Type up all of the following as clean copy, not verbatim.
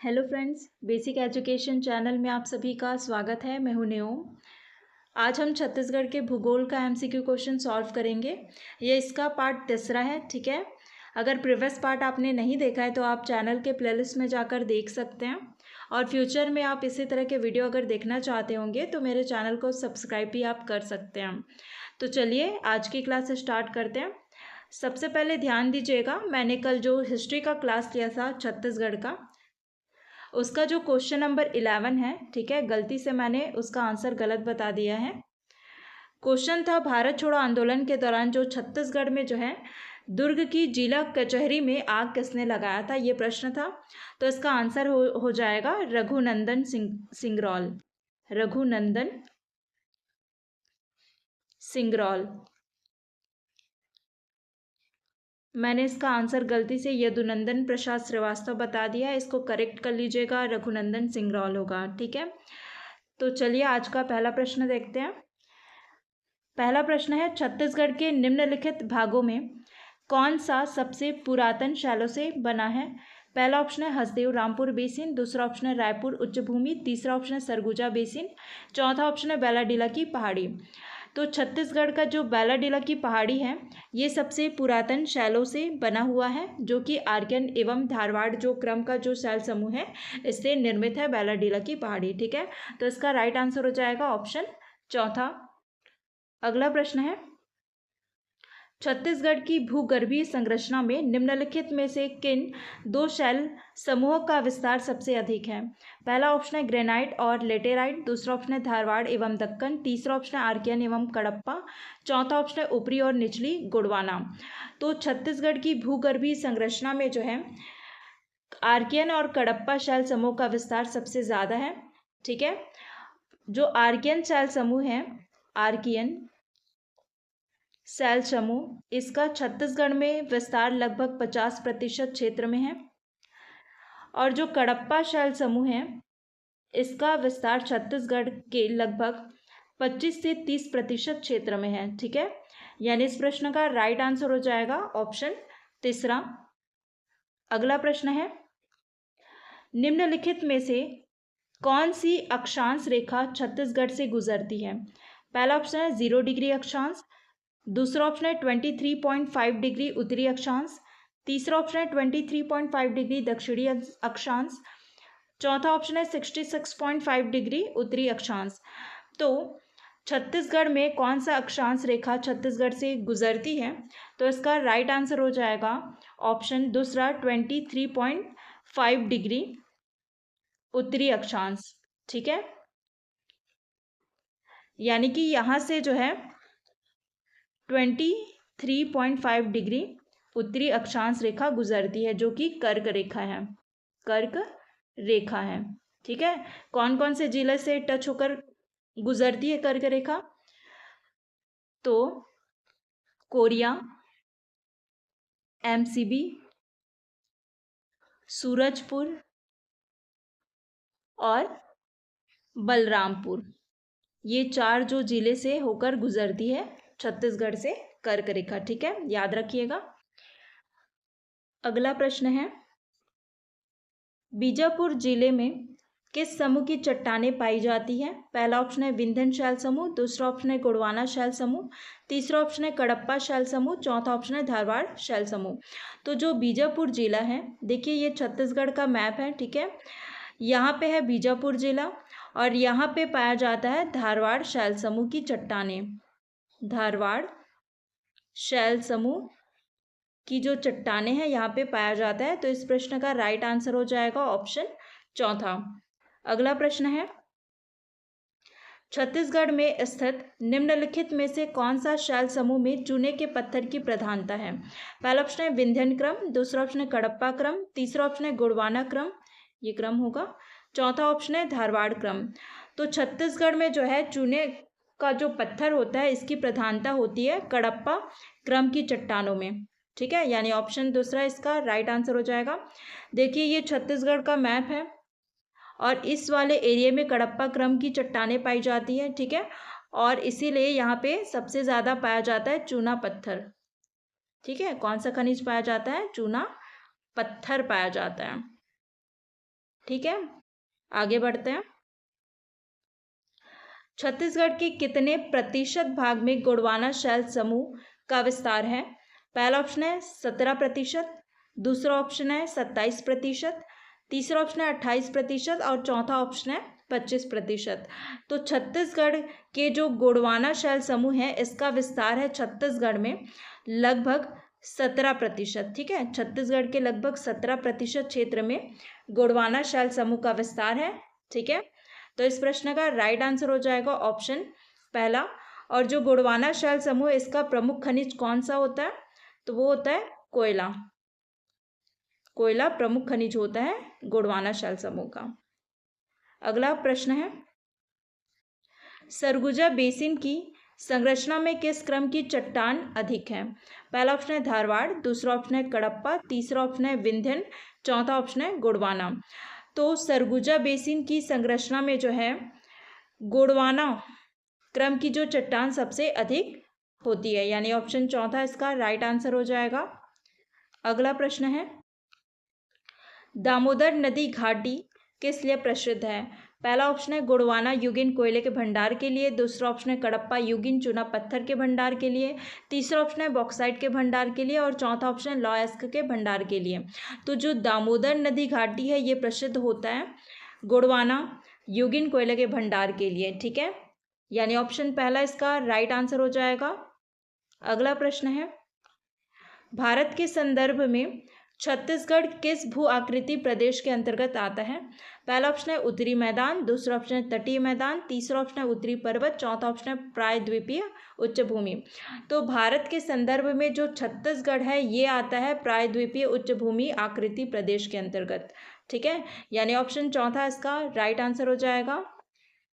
Hello friends, basic education channel में आप सभी का स्वागत है। मैं हूं नेओम। आज हम छत्तीसगढ़ के भूगोल का एमसीक्यू क्वेश्चन सॉल्व करेंगे। ये इसका पार्ट तीसरा है, ठीक है। अगर प्रीवियस पार्ट आपने नहीं देखा है तो आप चैनल के प्लेलिस्ट में जाकर देख सकते हैं। और फ्यूचर में आप इसी तरह के वीडियो अगर देखना चाहते होंगे तो मेरे चैनल को सब्सक्राइब भी आप कर सकते हैं। तो चलिए आज की क्लास स्टार्ट करते हैं। सबसे पहले ध्यान दीजिएगा, मैंने कल जो हिस्ट्री का क्लास लिया था छत्तीसगढ़ का, उसका जो क्वेश्चन नंबर 11 है, ठीक है, गलती से मैंने उसका आंसर गलत बता दिया है। क्वेश्चन था भारत छोड़ो आंदोलन के दौरान जो छत्तीसगढ़ में जो है दुर्ग की जिला कचहरी में आग किसने लगाया था, ये प्रश्न था। तो इसका आंसर हो जाएगा रघुनंदन सिंगरौल। रघुनंदन सिंगरौल। मैंने इसका आंसर गलती से यदुनंदन प्रसाद श्रीवास्तव बता दिया, इसको करेक्ट कर लीजिएगा, रघुनंदन सिंगरौल होगा, ठीक है। तो चलिए आज का पहला प्रश्न देखते हैं। पहला प्रश्न है, छत्तीसगढ़ के निम्नलिखित भागों में कौन सा सबसे पुरातन शैलों से बना है। पहला ऑप्शन है हसदेव रामपुर बेसिन, दूसरा ऑप्शन है रायपुर उच्चभूमि, तीसरा ऑप्शन है सरगुजा बेसिन, चौथा ऑप्शन है बैलाडीला की पहाड़ी। तो छत्तीसगढ़ का जो बैलाडीला की पहाड़ी है ये सबसे पुरातन शैलों से बना हुआ है, जो कि आर्यन एवं धारवाड़ जो क्रम का जो शैल समूह है इससे निर्मित है बैलाडीला की पहाड़ी, ठीक है। तो इसका राइट आंसर हो जाएगा ऑप्शन चौथा। अगला प्रश्न है, छत्तीसगढ़ की भूगर्भीय संरचना में निम्नलिखित में से किन दो शैल समूहों का विस्तार सबसे अधिक है। पहला ऑप्शन है ग्रेनाइट और लेटेराइट, दूसरा ऑप्शन है धारवाड़ एवं दक्कन, तीसरा ऑप्शन है आर्कियन एवं कडप्पा, चौथा ऑप्शन है ऊपरी और निचली गोंडवाना। तो छत्तीसगढ़ की भूगर्भीय संरचना में जो है आर्कियन और कडप्पा शैल समूह का विस्तार सबसे ज़्यादा है, ठीक है। जो आर्कियन शैल समूह है, आर्कियन शैल समूह, इसका छत्तीसगढ़ में विस्तार लगभग 50% क्षेत्र में है। और जो कडप्पा शैल समूह है इसका विस्तार छत्तीसगढ़ के लगभग 25 से 30% क्षेत्र में है, ठीक है। यानी इस प्रश्न का राइट आंसर हो जाएगा ऑप्शन तीसरा। अगला प्रश्न है, निम्नलिखित में से कौन सी अक्षांश रेखा छत्तीसगढ़ से गुजरती है। पहला ऑप्शन है 0 डिग्री अक्षांश, दूसरा ऑप्शन है 23.5 डिग्री उत्तरी अक्षांश, तीसरा ऑप्शन है 23.5 डिग्री दक्षिणी अक्षांश, चौथा ऑप्शन है 66.5 डिग्री उत्तरी अक्षांश। तो छत्तीसगढ़ में कौन सा अक्षांश रेखा छत्तीसगढ़ से गुजरती है, तो इसका राइट आंसर हो जाएगा ऑप्शन दूसरा 23.5 डिग्री उत्तरी अक्षांश, ठीक है। यानी कि यहाँ से जो है 23.5 डिग्री उत्तरी अक्षांश रेखा गुजरती है, जो कि कर्क रेखा है, कर्क रेखा है, ठीक है। कौन कौन से जिले से टच होकर गुजरती है कर्क रेखा, तो कोरिया, एमसीबी, सूरजपुर और बलरामपुर, ये चार जो जिले से होकर गुजरती है छत्तीसगढ़ से कर्क रेखा, ठीक है, याद रखिएगा। अगला प्रश्न है, बीजापुर जिले में किस समूह की चट्टानें पाई जाती हैं। पहला ऑप्शन है विंध्यन शैल समूह, दूसरा ऑप्शन है गोंडवाना शैल समूह, तीसरा ऑप्शन है कडप्पा शैल समूह, चौथा ऑप्शन है धारवाड़ शैल समूह। तो जो बीजापुर जिला है, देखिए ये छत्तीसगढ़ का मैप है, ठीक है। यहाँ पे है बीजापुर जिला और यहाँ पे पाया जाता है धारवाड़ शैल समूह की चट्टानें। धारवाड़ शैल समूह की जो चट्टानें हैं यहाँ पे पाया जाता है। तो इस प्रश्न का राइट आंसर हो जाएगा ऑप्शन चौथा। अगला प्रश्न है, छत्तीसगढ़ में स्थित निम्नलिखित में से कौन सा शैल समूह में चूने के पत्थर की प्रधानता है। पहला ऑप्शन है विंध्यन क्रम, दूसरा ऑप्शन है कडप्पा क्रम, तीसरा ऑप्शन है गोंडवाना क्रम, ये क्रम होगा, चौथा ऑप्शन है धारवाड़ क्रम। तो छत्तीसगढ़ में जो है चूने का जो पत्थर होता है इसकी प्रधानता होती है कडप्पा क्रम की चट्टानों में, ठीक है। यानी ऑप्शन दूसरा इसका राइट आंसर हो जाएगा। देखिए ये छत्तीसगढ़ का मैप है और इस वाले एरिया में कडप्पा क्रम की चट्टानें पाई जाती है, ठीक है। और इसीलिए यहाँ पे सबसे ज़्यादा पाया जाता है चूना पत्थर, ठीक है। कौन सा खनिज पाया जाता है, चूना पत्थर पाया जाता है। ठीक है, आगे बढ़ते हैं। छत्तीसगढ़ के कितने प्रतिशत भाग में गोंडवाना शैल समूह का विस्तार है? पहला ऑप्शन है 17%, दूसरा ऑप्शन है 27%, तीसरा ऑप्शन है 28% और चौथा ऑप्शन है 25%। तो छत्तीसगढ़ के जो गोंडवाना शैल समूह है इसका विस्तार है छत्तीसगढ़ में लगभग 17%। ठीक है, छत्तीसगढ़ के लगभग 17% क्षेत्र में गोंडवाना शैल समूह का विस्तार है। ठीक है, तो इस प्रश्न का राइट आंसर हो जाएगा ऑप्शन पहला। और जो गोंडवाना शैल समूह इसका प्रमुख खनिज कौन सा होता है? तो वो होता है कोयला। कोयला प्रमुख खनिज होता है गोंडवाना शैल समूह का। अगला प्रश्न है, सरगुजा बेसिन की संरचना में किस क्रम की चट्टान अधिक है? पहला ऑप्शन है धारवाड़, दूसरा ऑप्शन है कडप्पा, तीसरा ऑप्शन है विंध्यन, चौथा ऑप्शन है गोंडवाना। तो सरगुजा बेसिन की संरचना में जो है गोंडवाना क्रम की जो चट्टान सबसे अधिक होती है, यानी ऑप्शन चौथा इसका राइट आंसर हो जाएगा। अगला प्रश्न है, दामोदर नदी घाटी किस लिए प्रसिद्ध है? पहला ऑप्शन है गोंडवाना युगीन कोयले के भंडार के लिए, दूसरा ऑप्शन है कडप्पा युगीन चूना पत्थर के भंडार के लिए, तीसरा ऑप्शन है बॉक्साइट के भंडार के लिए और चौथा ऑप्शन है लॉयस्क के भंडार के लिए। तो जो दामोदर नदी घाटी है ये प्रसिद्ध होता है गोंडवाना युगीन कोयले के भंडार के लिए। ठीक है, यानी ऑप्शन पहला इसका राइट आंसर हो जाएगा। अगला प्रश्न है, भारत के संदर्भ में छत्तीसगढ़ किस भू आकृति प्रदेश के अंतर्गत आता है? पहला ऑप्शन है उत्तरी मैदान, दूसरा ऑप्शन है तटीय मैदान, तीसरा ऑप्शन है उत्तरी पर्वत, चौथा ऑप्शन है प्रायद्वीपीय उच्च भूमि। तो भारत के संदर्भ में जो छत्तीसगढ़ है ये आता है प्रायद्वीपीय उच्च भूमि आकृति प्रदेश के अंतर्गत। ठीक है, यानी ऑप्शन चौथा इसका राइट आंसर हो जाएगा।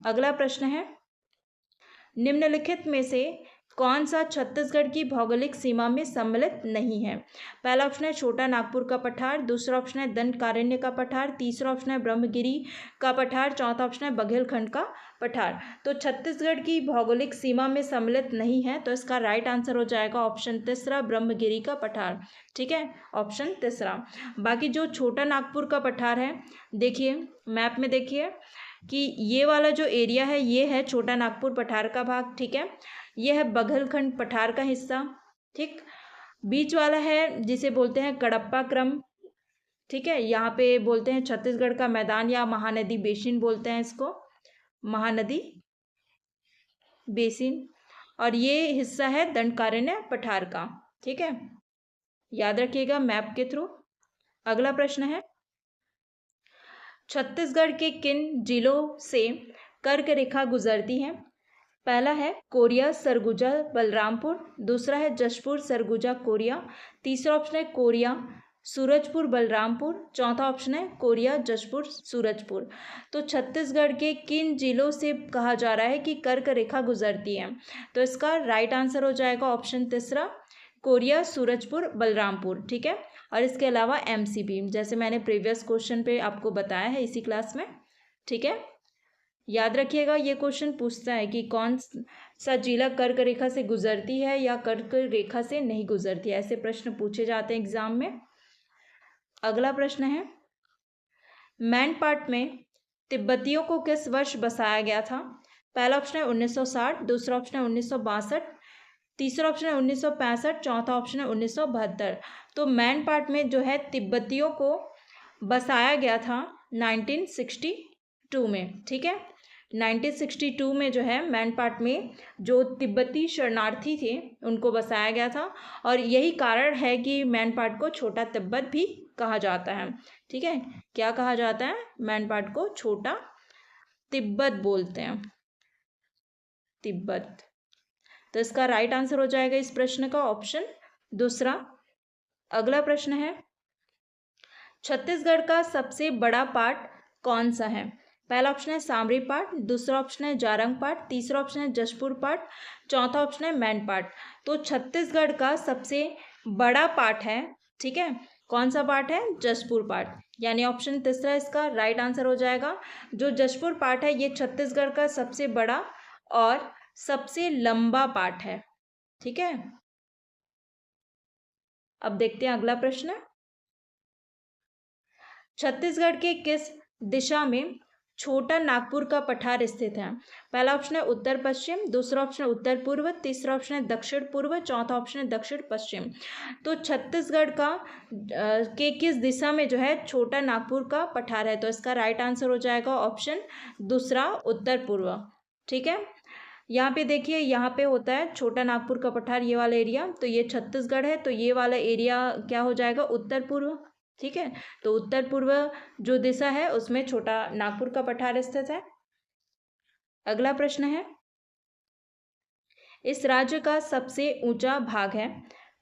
अगला प्रश्न है, निम्नलिखित में से कौन सा छत्तीसगढ़ की भौगोलिक सीमा में सम्मिलित नहीं है? पहला ऑप्शन है छोटा नागपुर का पठार, दूसरा ऑप्शन है दंडकारण्य का पठार, तीसरा ऑप्शन है ब्रह्मगिरी का पठार, चौथा ऑप्शन है बघेलखंड का पठार। तो छत्तीसगढ़ की भौगोलिक सीमा में सम्मिलित नहीं है, तो इसका राइट आंसर हो जाएगा ऑप्शन तीसरा ब्रह्मगिरी का पठार। ठीक है, ऑप्शन तीसरा। बाकी जो छोटा नागपुर का पठार है, देखिए मैप में देखिए कि ये वाला जो एरिया है ये है छोटा नागपुर पठार का भाग। ठीक है, ये है बघेलखंड पठार का हिस्सा। ठीक, बीच वाला है जिसे बोलते हैं कडप्पा क्रम। ठीक है, यहाँ पे बोलते हैं छत्तीसगढ़ का मैदान या महानदी बेसिन बोलते हैं इसको, महानदी बेसिन। और ये हिस्सा है दंडकारण्य पठार का। ठीक है, याद रखिएगा मैप के थ्रू। अगला प्रश्न है, छत्तीसगढ़ के किन जिलों से कर्क रेखा गुजरती है? पहला है कोरिया सरगुजा बलरामपुर, दूसरा है जशपुर सरगुजा कोरिया, तीसरा ऑप्शन है कोरिया सूरजपुर बलरामपुर, चौथा ऑप्शन है कोरिया जशपुर सूरजपुर। तो छत्तीसगढ़ के किन जिलों से कहा जा रहा है कि कर्क रेखा गुजरती है? तो इसका राइट आंसर हो जाएगा ऑप्शन तीसरा कोरिया सूरजपुर बलरामपुर। ठीक है, और इसके अलावा एमसीबी, जैसे मैंने प्रीवियस क्वेश्चन पे आपको बताया है इसी क्लास में। ठीक है, याद रखिएगा ये क्वेश्चन पूछता है कि कौन सा जिला कर्क रेखा से गुजरती है या कर्क रेखा से नहीं गुजरती है, ऐसे प्रश्न पूछे जाते हैं एग्जाम में। अगला प्रश्न है, मैनपाट में तिब्बतियों को किस वर्ष बसाया गया था? पहला ऑप्शन है 1960, दूसरा ऑप्शन है 1962, तीसरा ऑप्शन है 1965, चौथा ऑप्शन है 1972। तो मैनपाट में जो है तिब्बतियों को बसाया गया था 1962 में। ठीक है, 1962 में जो है मैनपाट में जो तिब्बती शरणार्थी थे उनको बसाया गया था, और यही कारण है कि मैनपाट को छोटा तिब्बत भी कहा जाता है। ठीक है, क्या कहा जाता है? मैनपाट को छोटा तिब्बत बोलते हैं, तिब्बत। तो इसका राइट आंसर हो जाएगा इस प्रश्न का ऑप्शन दूसरा। अगला प्रश्न है, छत्तीसगढ़ का सबसे बड़ा पाट कौन सा है? पहला ऑप्शन है सामरी पाट, दूसरा ऑप्शन है जारंग पाट, तीसरा ऑप्शन है जशपुर पाट, चौथा ऑप्शन है मैनपाट। तो छत्तीसगढ़ का सबसे बड़ा पाट है, ठीक है, कौन सा पाट है? जशपुर पाट, यानी ऑप्शन तीसरा इसका राइट आंसर हो जाएगा। जो जशपुर पाट है ये छत्तीसगढ़ का सबसे बड़ा और सबसे लंबा पाट है। ठीक है, अब देखते हैं अगला प्रश्न। छत्तीसगढ़ के किस दिशा में छोटा नागपुर का पठार स्थित है? पहला ऑप्शन है उत्तर पश्चिम, दूसरा ऑप्शन है उत्तर पूर्व, तीसरा ऑप्शन है दक्षिण पूर्व, चौथा ऑप्शन है दक्षिण पश्चिम। तो छत्तीसगढ़ का के किस दिशा में जो है छोटा नागपुर का पठार है? तो इसका राइट आंसर हो जाएगा ऑप्शन दूसरा उत्तर पूर्व। ठीक है, यहाँ पे देखिए, यहाँ पे होता है छोटा नागपुर का पठार, ये वाला एरिया, तो ये छत्तीसगढ़ है, तो ये वाला एरिया क्या हो जाएगा? उत्तर पूर्व। ठीक है, तो उत्तर पूर्व जो दिशा है उसमें छोटा नागपुर का पठार स्थित है। अगला प्रश्न है, इस राज्य का सबसे ऊंचा भाग है?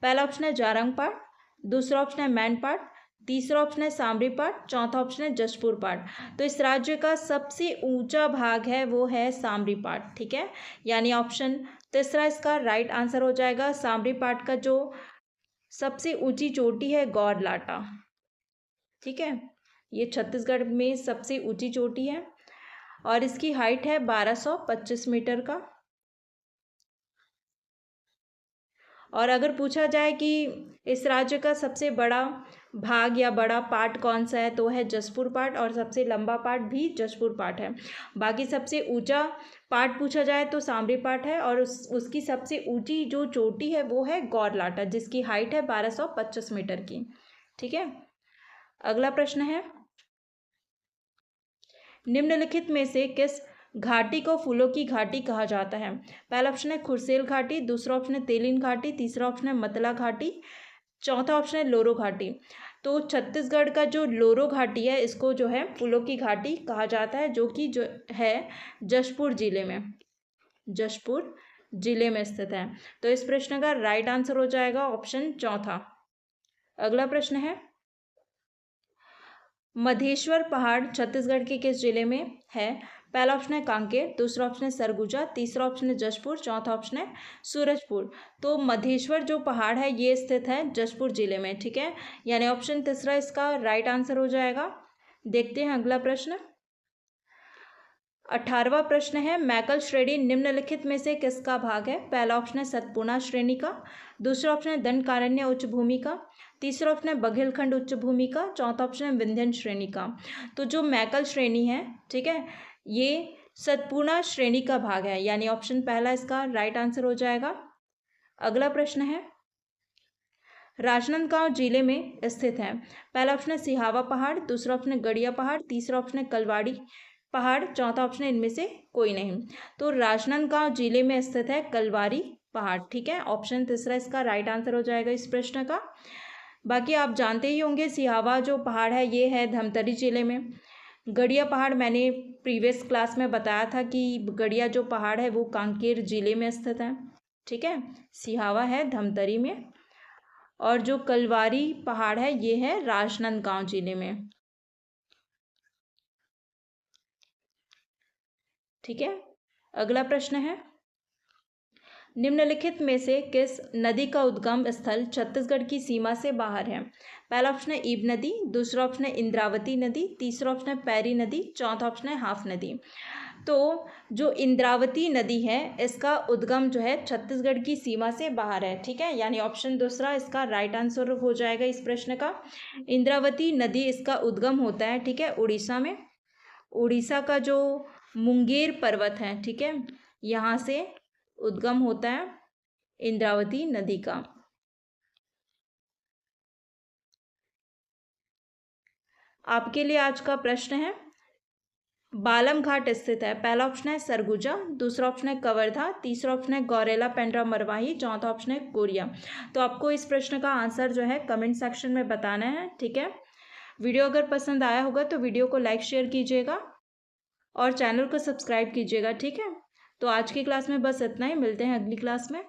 पहला ऑप्शन है जारंग पाट, दूसरा ऑप्शन है मैनपाट, तीसरा ऑप्शन है सामरी पाट, चौथा ऑप्शन है जशपुर पाट। तो इस राज्य का सबसे ऊंचा भाग है वो है सामरी पाट। ठीक है, यानी ऑप्शन तीसरा इसका राइट आंसर हो जाएगा। सामरी पाट का जो सबसे ऊंची चोटी है गौरलाटा। ठीक है, ये छत्तीसगढ़ में सबसे ऊंची चोटी है और इसकी हाइट है 1225 मीटर का। और अगर पूछा जाए कि इस राज्य का सबसे बड़ा भाग या बड़ा पार्ट कौन सा है, तो है जशपुर पाट, और सबसे लंबा पार्ट भी जशपुर पाट है। बाकी सबसे ऊंचा पार्ट पूछा जाए तो सामरी पाट है, और उसकी सबसे ऊंची जो चोटी है वो है गौरलाटा, जिसकी हाइट है 1225 मीटर की। ठीक है, अगला प्रश्न है, निम्नलिखित में से किस घाटी को फूलों की घाटी कहा जाता है? पहला ऑप्शन है खुरसेल घाटी, दूसरा ऑप्शन है तेलिन घाटी, तीसरा ऑप्शन है मतला घाटी, चौथा ऑप्शन है लोरो घाटी। तो छत्तीसगढ़ का जो लोरो घाटी है इसको जो है फूलों की घाटी कहा जाता है, जो कि जो है जशपुर जिले में स्थित है। तो इस प्रश्न का राइट आंसर हो जाएगा ऑप्शन चौथा। अगला प्रश्न है, मधेश्वर पहाड़ छत्तीसगढ़ के किस जिले में है? पहला ऑप्शन है कांकेर, दूसरा ऑप्शन है सरगुजा, तीसरा ऑप्शन है जशपुर, चौथा ऑप्शन है सूरजपुर। तो मधेश्वर जो पहाड़ है ये स्थित है जशपुर जिले में। ठीक है, यानी ऑप्शन तीसरा इसका राइट आंसर हो जाएगा। देखते हैं अगला प्रश्न। 18वां प्रश्न है, मैकल श्रेणी निम्नलिखित में से किसका भाग है? पहला ऑप्शन है सतपुड़ा श्रेणी का, दूसरा ऑप्शन है दंडकारण्य उच्च भूमि का, तीसरा ऑप्शन है बघेलखंड उच्च भूमि का, चौथा ऑप्शन है विंध्यन श्रेणी का। तो जो मैकल श्रेणी है, ठीक है, ये सतपुड़ा श्रेणी का भाग है, यानी ऑप्शन पहला इसका राइट आंसर हो जाएगा। अगला प्रश्न है, राजनांदगांव जिले में स्थित है? पहला ऑप्शन है सिहावा पहाड़, दूसरा ऑप्शन है गड़िया पहाड़, तीसरा ऑप्शन है कलवाड़ी पहाड़, चौथा ऑप्शन है इनमें से कोई नहीं। तो राजनांदगांव जिले में स्थित है कलवारी पहाड़। ठीक है, ऑप्शन तीसरा इसका राइट आंसर हो जाएगा इस प्रश्न का। बाकी आप जानते ही होंगे सिहावा जो पहाड़ है ये है धमतरी जिले में। गड़िया पहाड़ मैंने प्रीवियस क्लास में बताया था कि गड़िया जो पहाड़ है वो कांकेर जिले में स्थित है। ठीक है, सिहावा है धमतरी में, और जो कलवारी पहाड़ है ये है राजनांदगांव जिले में। ठीक है, अगला प्रश्न है, निम्नलिखित में से किस नदी का उद्गम स्थल छत्तीसगढ़ की सीमा से बाहर है? पहला ऑप्शन है ईब नदी, दूसरा ऑप्शन है इंद्रावती नदी, तीसरा ऑप्शन है पैरी नदी, चौथा ऑप्शन है हाफ नदी। तो जो इंद्रावती नदी है इसका उद्गम जो है छत्तीसगढ़ की सीमा से बाहर है। ठीक है, यानी ऑप्शन दूसरा इसका राइट आंसर हो जाएगा इस प्रश्न का। इंद्रावती नदी इसका उद्गम होता है, ठीक है, उड़ीसा में। उड़ीसा का जो मुंगेर पर्वत है, ठीक है, यहाँ से उद्गम होता है इंद्रावती नदी का। आपके लिए आज का प्रश्न है, बालम घाट स्थित है? पहला ऑप्शन है सरगुजा, दूसरा ऑप्शन है कवर्धा, तीसरा ऑप्शन है गौरेला पेंड्रा मरवाही, चौथा ऑप्शन है कोरिया। तो आपको इस प्रश्न का आंसर जो है कमेंट सेक्शन में बताना है। ठीक है, वीडियो अगर पसंद आया होगा तो वीडियो को लाइक शेयर कीजिएगा और चैनल को सब्सक्राइब कीजिएगा। ठीक है, तो आज की क्लास में बस इतना ही, मिलते हैं अगली क्लास में।